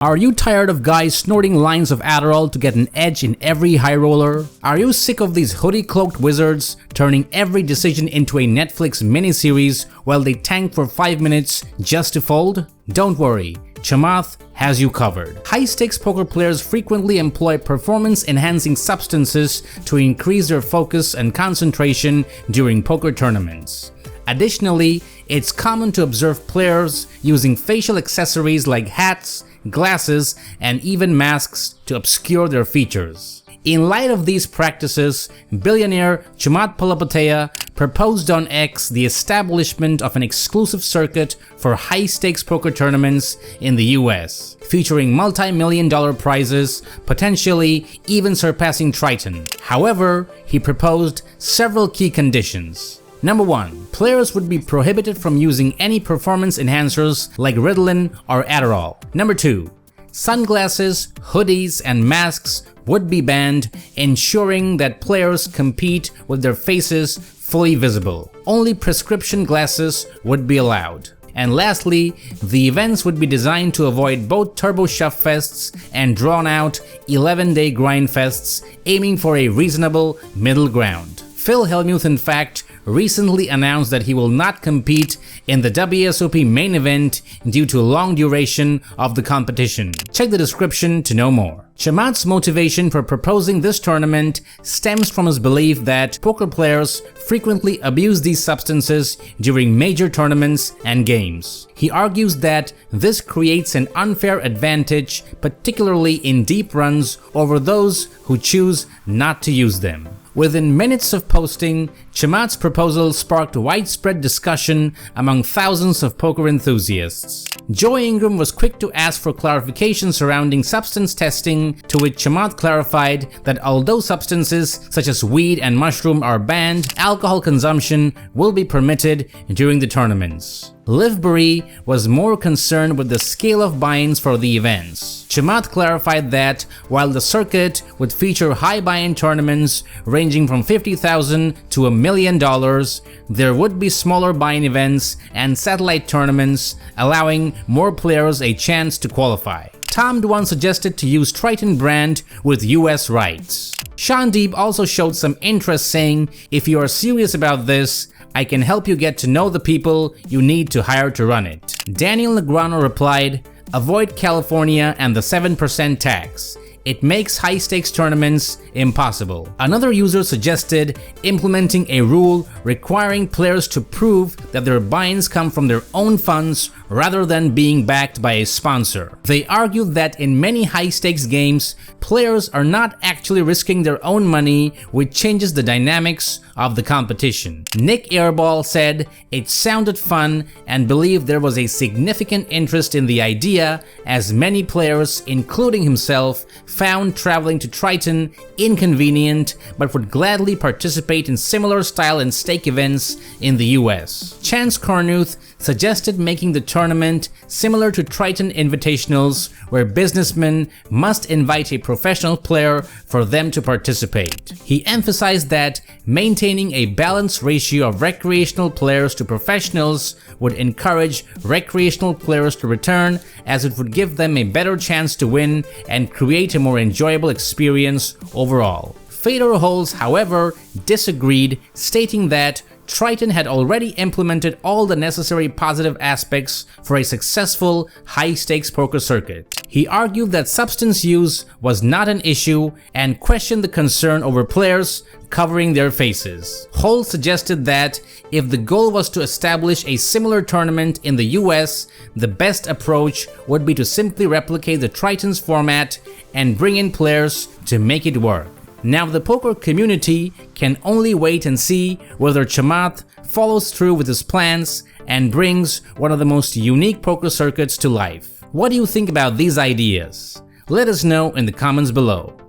Are you tired of guys snorting lines of Adderall to get an edge in every high roller? Are you sick of these hoodie-cloaked wizards turning every decision into a Netflix miniseries while they tank for 5 minutes just to fold? Don't worry, Chamath has you covered. High-stakes poker players frequently employ performance-enhancing substances to increase their focus and concentration during poker tournaments. Additionally, it's common to observe players using facial accessories like hats, glasses, and even masks to obscure their features. In light of these practices, billionaire Chamath Palihapitiya proposed on X the establishment of an exclusive circuit for high-stakes poker tournaments in the US, featuring multi-million-dollar prizes, potentially even surpassing Triton. However, he proposed several key conditions. Number 1. Players would be prohibited from using any performance enhancers like Ritalin or Adderall. Number 2. Sunglasses, hoodies, and masks would be banned, ensuring that players compete with their faces fully visible. Only prescription glasses would be allowed. And lastly, the events would be designed to avoid both turbo shove fests and drawn-out 11-day grind fests, aiming for a reasonable middle ground. Phil Hellmuth, in fact, recently announced that he will not compete in the WSOP main event due to long duration of the competition. Check the description to know more. Chamath's motivation for proposing this tournament stems from his belief that poker players frequently abuse these substances during major tournaments and games. He argues that this creates an unfair advantage, particularly in deep runs, over those who choose not to use them. Within minutes of posting, Chamath's proposal sparked widespread discussion among thousands of poker enthusiasts. Joe Ingram was quick to ask for clarification surrounding substance testing, to which Chamath clarified that although substances such as weed and mushroom are banned, alcohol consumption will be permitted during the tournaments. Liv Burry was more concerned with the scale of buy-ins for the events. Chamath clarified that while the circuit would feature high buy-in tournaments ranging from $50,000 to $1 million, there would be smaller buy-in events and satellite tournaments, allowing more players a chance to qualify. Tom Dwan suggested to use Triton brand with US rights. Sean Deeb also showed some interest, saying, "If you are serious about this, I can help you get to know the people you need to hire to run it." Daniel Negreanu replied, "Avoid California and the 7% tax. It makes high-stakes tournaments impossible." Another user suggested implementing a rule requiring players to prove that their buy-ins come from their own funds rather than being backed by a sponsor. They argued that in many high-stakes games, players are not actually risking their own money, which changes the dynamics of the competition. Nick Airball said it sounded fun and believed there was a significant interest in the idea, as many players, including himself, found traveling to Triton inconvenient but would gladly participate in similar style and stake events in the US. Chance Cornuth suggested making the tournament similar to Triton Invitationals, where businessmen must invite a professional player for them to participate. He emphasized that maintaining a balanced ratio of recreational players to professionals would encourage recreational players to return, as it would give them a better chance to win and create a more enjoyable experience overall. Fedor Holz, however, disagreed, stating that Triton had already implemented all the necessary positive aspects for a successful high-stakes poker circuit. He argued that substance use was not an issue and questioned the concern over players covering their faces. Holz suggested that if the goal was to establish a similar tournament in the US, the best approach would be to simply replicate the Triton's format and bring in players to make it work. Now the poker community can only wait and see whether Chamath follows through with his plans and brings one of the most unique poker circuits to life. What do you think about these ideas? Let us know in the comments below.